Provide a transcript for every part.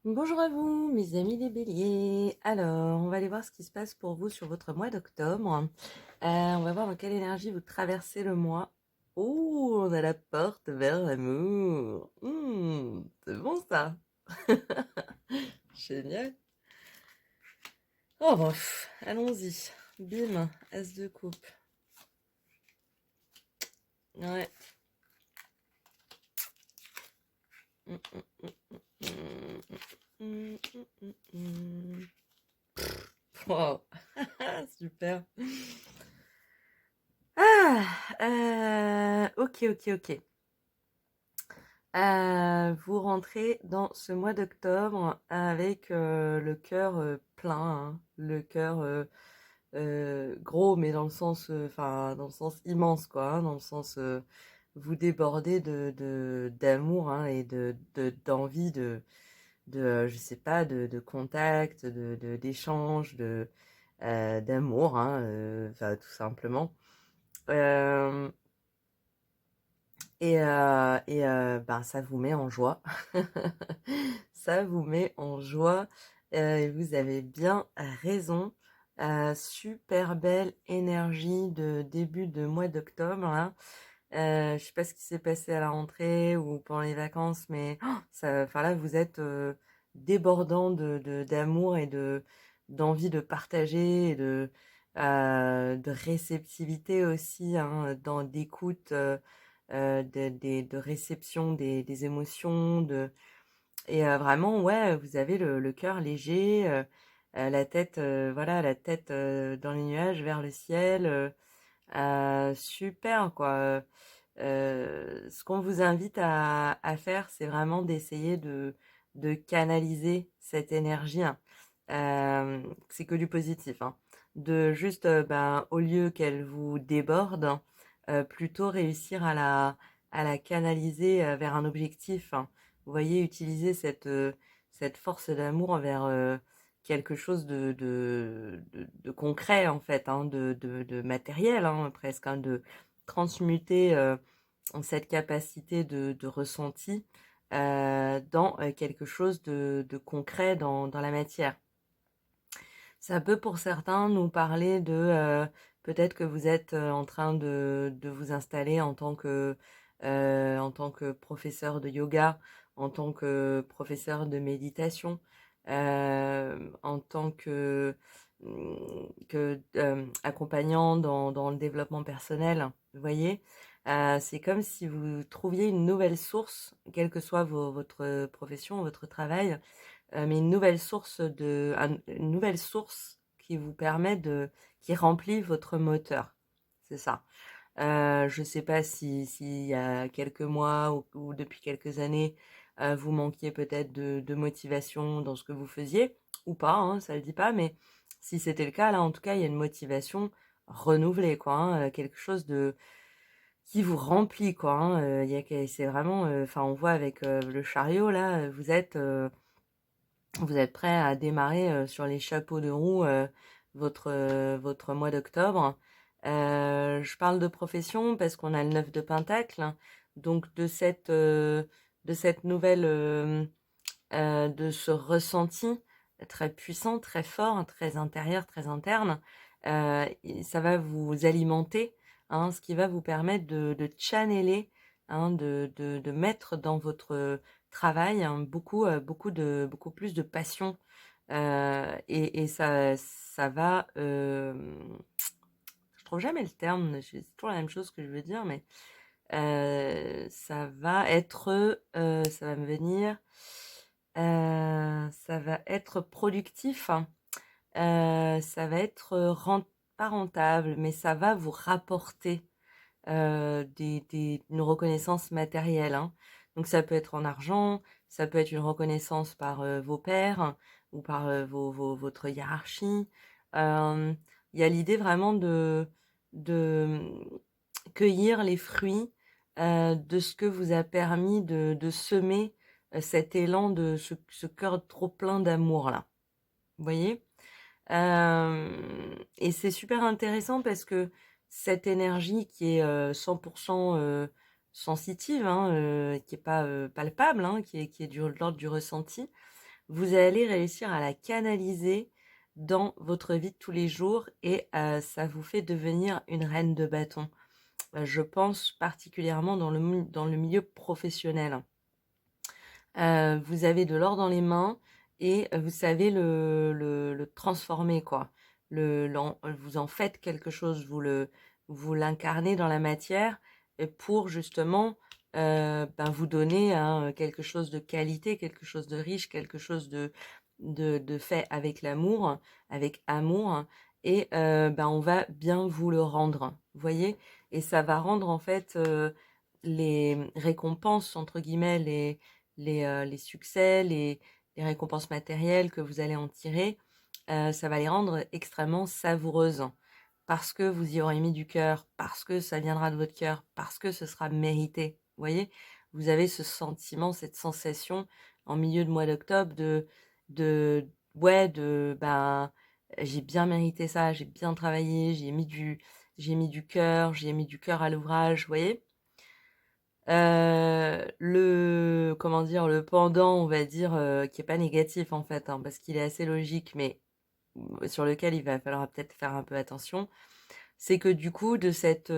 Bonjour à vous, mes amis les béliers. Alors, on va aller voir ce qui se passe pour vous sur votre mois d'octobre. On va voir dans quelle énergie vous traversez le mois. Oh, on a la porte vers l'amour. C'est bon ça. Génial. Oh, allons-y. Bim, as de coupe. Ouais. Hum, hum, hum, hum, hum, hum, hum, hum. Wow. Super. Ok, ok, ok. Vous rentrez dans ce mois d'octobre avec le cœur plein, hein, le cœur gros, mais dans le sens, enfin, dans le sens immense, quoi, hein, dans le sens, vous débordez d'amour, hein, et d'envie je sais pas, de contact, d'échange, d'amour, hein, enfin, tout simplement. Euh, ben, ça vous met en joie. Ça vous met en joie. Et vous avez bien raison. Super belle énergie de début de mois d'octobre, hein. Je sais pas ce qui s'est passé à la rentrée ou pendant les vacances, mais enfin là, vous êtes débordant d'amour et d'envie de partager et de réceptivité aussi, hein, d'écoute, de réception des émotions, vraiment, ouais, vous avez le cœur léger, la tête, voilà, la tête dans les nuages vers le ciel, super quoi. Ce qu'on vous invite à faire, c'est vraiment d'essayer de canaliser cette énergie, hein. C'est que du positif, hein. De juste, ben, au lieu qu'elle vous déborde, plutôt réussir à la canaliser vers un objectif, hein. Vous voyez, utiliser cette force d'amour vers quelque chose de concret, en fait, hein, de matériel, hein, presque, hein, de transmuter cette capacité de ressenti dans quelque chose de concret dans la matière. Ça peut pour certains nous parler peut-être que vous êtes en train de vous installer en tant que professeur de yoga, en tant que professeur de méditation, en tant que accompagnant dans le développement personnel. Vous voyez, c'est comme si vous trouviez une nouvelle source, quelle que soit votre profession, votre travail, mais une nouvelle source qui vous permet qui remplit votre moteur. C'est ça. Je sais pas s'il y a quelques mois ou depuis quelques années, vous manquiez peut-être de motivation dans ce que vous faisiez, ou pas, hein, ça le dit pas, mais si c'était le cas, là, en tout cas, il y a une motivation renouvelée, quoi, hein, quelque chose qui vous remplit, quoi, hein, c'est vraiment, enfin, on voit avec le chariot, là, vous êtes prêt à démarrer sur les chapeaux de roue votre mois d'octobre. Je parle de profession parce qu'on a le 9 de Pentacle, hein. Donc de cette nouvelle, de ce ressenti très puissant, très fort, hein, très intérieur, très interne. Ça va vous alimenter, hein, ce qui va vous permettre de channeler, hein, de mettre dans votre travail, hein, beaucoup plus de passion. Et ça va, je trouve jamais le terme, c'est toujours la même chose que je veux dire, mais ça va être, ça va me venir, ça va être productif, hein. Ça va être pas rentable, mais ça va vous rapporter une reconnaissance matérielle, hein. Donc ça peut être en argent, ça peut être une reconnaissance par vos pairs ou par votre hiérarchie. Euh, Il y a l'idée vraiment de cueillir les fruits de ce que vous a permis de semer cet élan ce cœur trop plein d'amour là. Vous voyez? Et c'est super intéressant parce que cette énergie qui est 100% sensitive, hein, qui est pas palpable, hein, qui est de l'ordre du ressenti, vous allez réussir à la canaliser dans votre vie de tous les jours et ça vous fait devenir une reine de bâton. Je pense particulièrement dans le milieu professionnel. Vous avez de l'or dans les mains et vous savez le transformer, quoi. Vous en faites quelque chose, vous l'incarnez dans la matière pour justement vous donner quelque chose de qualité, quelque chose de riche, quelque chose de fait avec l'amour, avec amour, et on va bien vous le rendre, vous voyez? Et ça va rendre en fait les récompenses, entre guillemets, les succès, les récompenses matérielles que vous allez en tirer, ça va les rendre extrêmement savoureuses. Parce que vous y aurez mis du cœur, parce que ça viendra de votre cœur, parce que ce sera mérité. Vous voyez? Vous avez ce sentiment, cette sensation en milieu de mois d'octobre de ouais, j'ai bien mérité ça, j'ai bien travaillé, j'ai mis du cœur, j'ai mis du cœur à l'ouvrage, vous voyez? Comment dire? Le pendant, on va dire, qui est pas négatif en fait, hein, parce qu'il est assez logique, mais sur lequel il va falloir peut-être faire un peu attention, c'est que du coup de cette,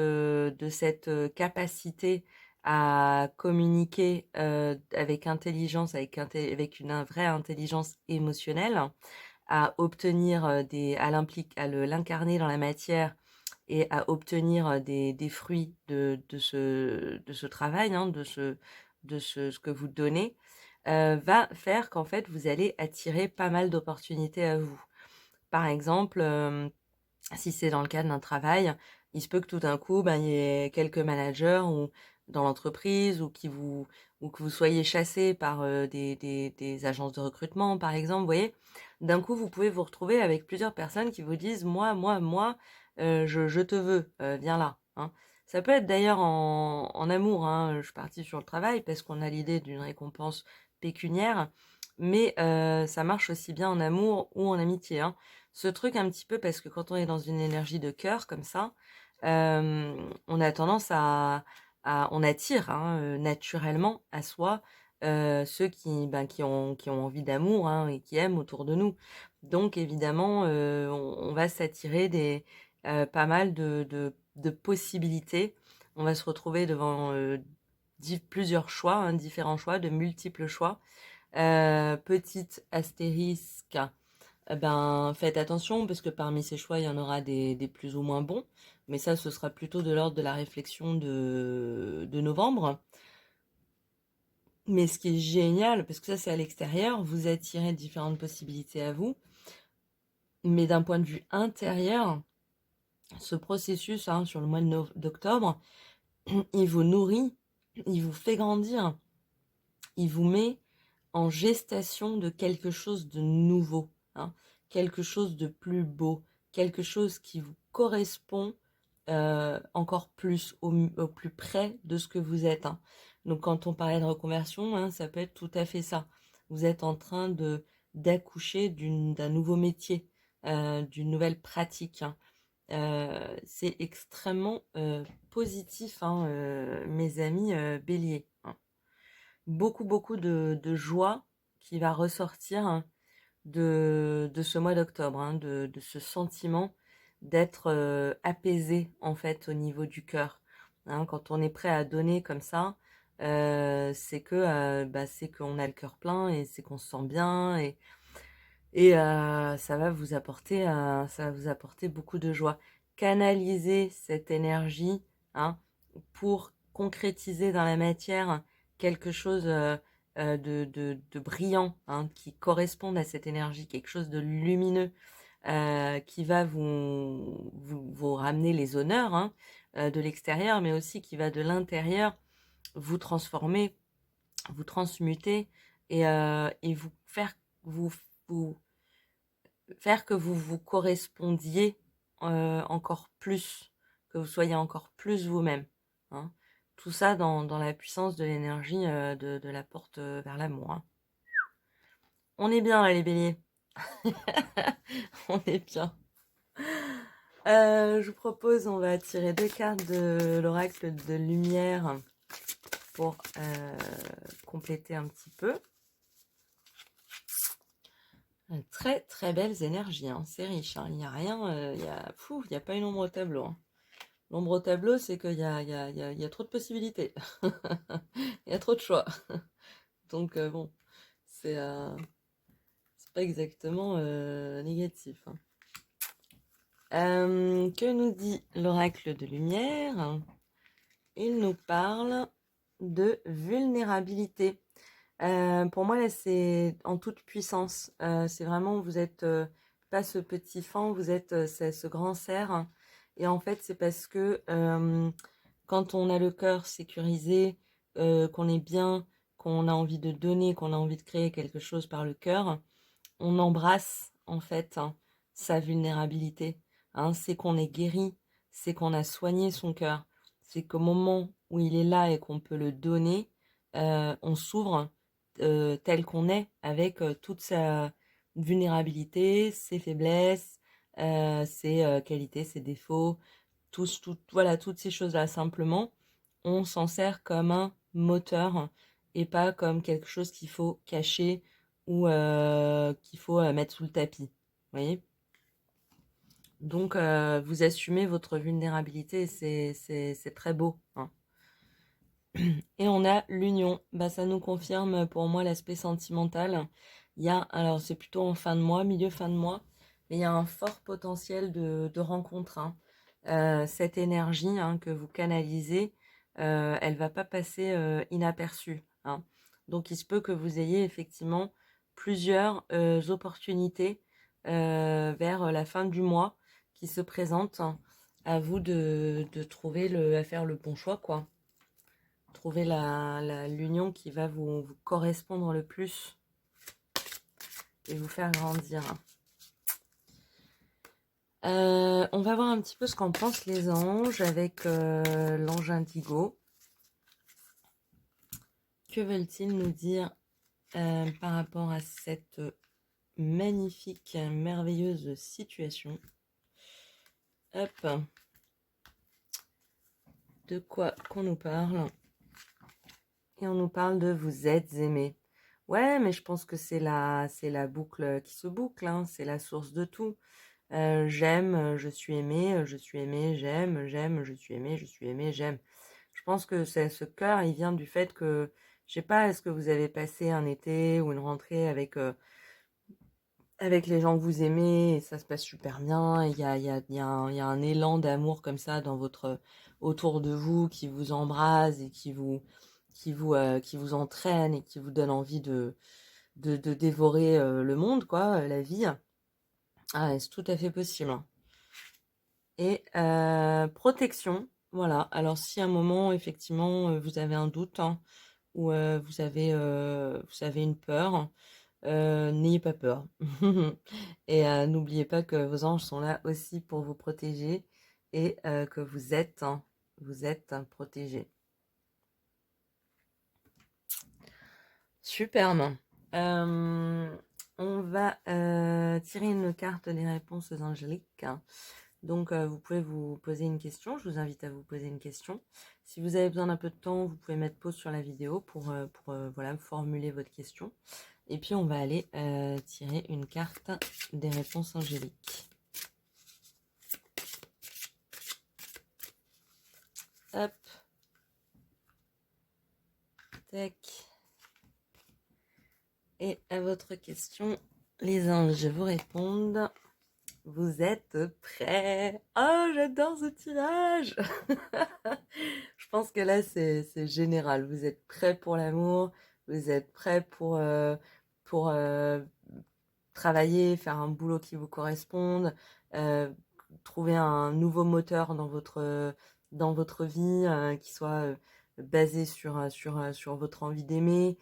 capacité à communiquer, avec intelligence, avec une vraie intelligence émotionnelle, à obtenir, à l'incarner dans la matière et à obtenir des fruits de ce travail, hein, ce que vous donnez, va faire qu'en fait, vous allez attirer pas mal d'opportunités à vous. Par exemple, si c'est dans le cadre d'un travail, il se peut que tout d'un coup, il y ait quelques managers ou dans l'entreprise ou que vous soyez chassé par des agences de recrutement, par exemple, vous voyez. D'un coup, vous pouvez vous retrouver avec plusieurs personnes qui vous disent, moi, je te veux, viens là, hein. Ça peut être d'ailleurs en amour, hein. Je suis partie sur le travail parce qu'on a l'idée d'une récompense pécuniaire, mais ça marche aussi bien en amour ou en amitié, hein. Ce truc un petit peu parce que quand on est dans une énergie de cœur comme ça, on a tendance à on attire, hein, naturellement à soi, ceux qui ont envie d'amour, hein, et qui aiment autour de nous. Donc évidemment, on va s'attirer pas mal de possibilités. On va se retrouver devant, plusieurs choix, hein, différents choix, de multiples choix. Petit astérisque, faites attention parce que parmi ces choix, il y en aura des plus ou moins bons. Mais ça, ce sera plutôt de l'ordre de la réflexion de novembre. Mais ce qui est génial, parce que ça, c'est à l'extérieur, vous attirez différentes possibilités à vous. Mais d'un point de vue intérieur, ce processus, hein, sur le mois d'octobre, il vous nourrit, il vous fait grandir, il vous met en gestation de quelque chose de nouveau, hein, quelque chose de plus beau, quelque chose qui vous correspond encore plus au plus près de ce que vous êtes, hein. Donc quand on parlait de reconversion, hein, ça peut être tout à fait ça. Vous êtes en train d'accoucher d'un nouveau métier, d'une nouvelle pratique, hein. C'est extrêmement positif, hein, mes amis béliers, hein. Beaucoup de joie qui va ressortir, hein, de ce mois d'octobre, hein, de ce sentiment d'être apaisé en fait au niveau du cœur, hein. Quand on est prêt à donner comme ça, c'est qu'on a le cœur plein et c'est qu'on se sent bien et ça va vous apporter beaucoup de joie. Canaliser cette énergie, hein, pour concrétiser dans la matière quelque chose de brillant, hein, qui corresponde à cette énergie, quelque chose de lumineux, qui va vous ramener les honneurs, hein, de l'extérieur, mais aussi qui va de l'intérieur vous transformer, vous transmuter et vous, vous faire que vous vous correspondiez encore plus, que vous soyez encore plus vous-même, hein. Tout ça dans la puissance de l'énergie de la porte vers l'amour, hein. On est bien là les béliers. On est bien. Je vous propose, on va tirer deux cartes de l'oracle de lumière pour compléter un petit peu. Très très belles énergies, hein. C'est riche, hein. Il n'y a rien, il n'y a pas une ombre au tableau, hein. L'ombre au tableau, c'est qu'il y a trop de possibilités. Il y a trop de choix. Donc bon, c'est pas exactement négatif, hein. Que nous dit l'oracle de lumière? Il nous parle de vulnérabilité. Pour moi, là, c'est en toute puissance. C'est vraiment, vous êtes pas ce petit fan, vous êtes ce grand cerf. Et en fait, c'est parce que quand on a le cœur sécurisé, qu'on est bien, qu'on a envie de donner, qu'on a envie de créer quelque chose par le cœur, on embrasse en fait, hein, sa vulnérabilité, hein. C'est qu'on est guéri, c'est qu'on a soigné son cœur, c'est qu'au moment où il est là et qu'on peut le donner, on s'ouvre tel qu'on est avec toute sa vulnérabilité, ses faiblesses, ses qualités, ses défauts, voilà, toutes ces choses-là. Simplement, on s'en sert comme un moteur et pas comme quelque chose qu'il faut cacher ou qu'il faut mettre sous le tapis. Vous voyez? Donc, vous assumez votre vulnérabilité, c'est très beau, hein. Et on a l'union. Bah, ça nous confirme pour moi l'aspect sentimental. Alors c'est plutôt en fin de mois, milieu fin de mois, mais il y a un fort potentiel de rencontre, hein. Cette énergie, hein, que vous canalisez, elle va pas passer inaperçue, hein. Donc il se peut que vous ayez effectivement plusieurs opportunités vers la fin du mois qui se présentent. À vous de trouver à faire le bon choix, quoi. Trouver l'union qui va vous correspondre le plus et vous faire grandir. On va voir un petit peu ce qu'en pensent les anges avec l'ange indigo. Que veulent-ils nous dire par rapport à cette magnifique, merveilleuse situation? Hop. De quoi qu'on nous parle? Et on nous parle de vous êtes aimé. Ouais, mais je pense que c'est la boucle qui se boucle, hein. C'est la source de tout. J'aime, je suis aimé, je suis aimé, j'aime, je suis aimé, je suis aimé, j'aime. Je pense que ce cœur, il vient du fait que, je sais pas, est-ce que vous avez passé un été ou une rentrée avec les gens que vous aimez et ça se passe super bien, et il y a un élan d'amour comme ça autour de vous qui vous embrase et qui vous entraîne et qui vous donne envie de dévorer le monde, quoi, la vie. Ah, c'est tout à fait possible, hein. Et protection, voilà. Alors si à un moment, effectivement, vous avez un doute, hein, ou vous avez une peur, n'ayez pas peur. Et n'oubliez pas que vos anges sont là aussi pour vous protéger et que vous êtes protégé. Superbe. On va tirer une carte des réponses angéliques. Donc, vous pouvez vous poser une question. Je vous invite à vous poser une question. Si vous avez besoin d'un peu de temps, vous pouvez mettre pause sur la vidéo pour voilà, formuler votre question. Et puis, on va aller tirer une carte des réponses angéliques. Hop. Tac. Et à votre question, les anges vous répondent. Vous êtes prêts? Oh, j'adore ce tirage. Je pense que là, c'est général. Vous êtes prêts pour l'amour, vous êtes prêts pour travailler, faire un boulot qui vous corresponde, euh, trouver un nouveau moteur dans votre vie qui soit basé sur votre envie d'aimer,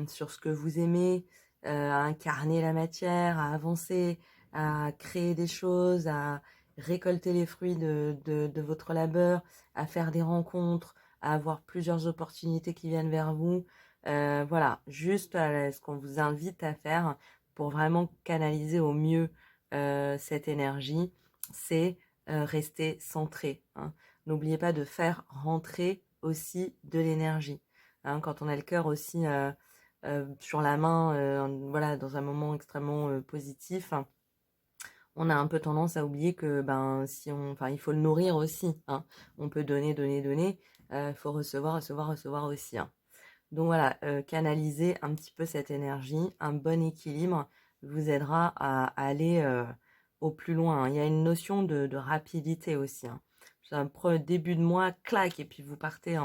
sur ce que vous aimez, à incarner la matière, à avancer, à créer des choses, à récolter les fruits de votre labeur, à faire des rencontres, à avoir plusieurs opportunités qui viennent vers vous. Voilà, juste ce qu'on vous invite à faire pour vraiment canaliser au mieux cette énergie, c'est rester centré, hein. N'oubliez pas de faire rentrer aussi de l'énergie. Hein, quand on a le cœur aussi sur la main, voilà, dans un moment extrêmement positif, hein, on a un peu tendance à oublier que ben si on, enfin, il faut le nourrir aussi. Hein. On peut donner, donner, donner. Il faut recevoir, recevoir, recevoir aussi. Hein. Donc voilà, canaliser un petit peu cette énergie, un bon équilibre vous aidera à aller au plus loin. Hein. Il y a une notion de rapidité aussi. Hein. C'est un début de mois, clac, et puis vous partez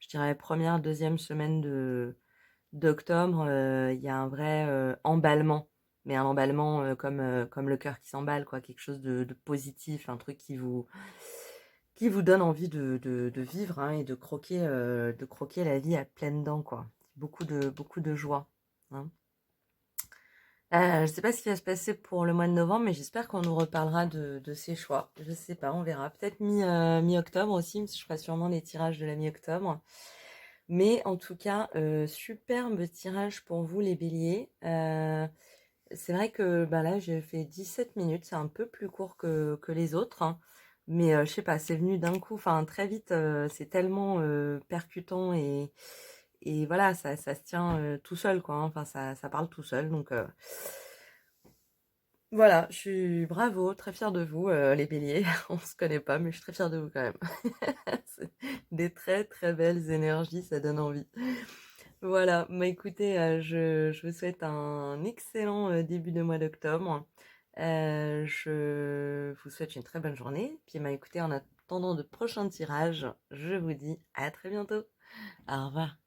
je dirais, première, deuxième semaine d'octobre. Il y a un vrai emballement, mais un emballement comme le cœur qui s'emballe, quoi, quelque chose de positif, un truc qui vous donne envie de vivre hein, et de croquer la vie à pleines dents, quoi. Beaucoup de joie. Hein. Je ne sais pas ce qui va se passer pour le mois de novembre, mais j'espère qu'on nous reparlera de ces choix. Je sais pas, on verra. Peut-être mi-octobre aussi, parce que je ferai sûrement des tirages de la mi-octobre. Mais en tout cas, superbe tirage pour vous les béliers. C'est vrai que bah là, j'ai fait 17 minutes, c'est un peu plus court que les autres. Hein. Mais je sais pas, c'est venu d'un coup, enfin très vite, c'est tellement percutant et voilà, ça se tient tout seul, quoi. Hein. Enfin, ça parle tout seul. Donc voilà, je suis bravo, très fière de vous, les béliers. On se connaît pas, mais je suis très fière de vous quand même. C'est des très très belles énergies, ça donne envie. Voilà, bah écoutez, je vous souhaite un excellent début de mois d'octobre. Je vous souhaite une très bonne journée. Puis bah écoutez, en attendant de prochains tirages, je vous dis à très bientôt. Au revoir.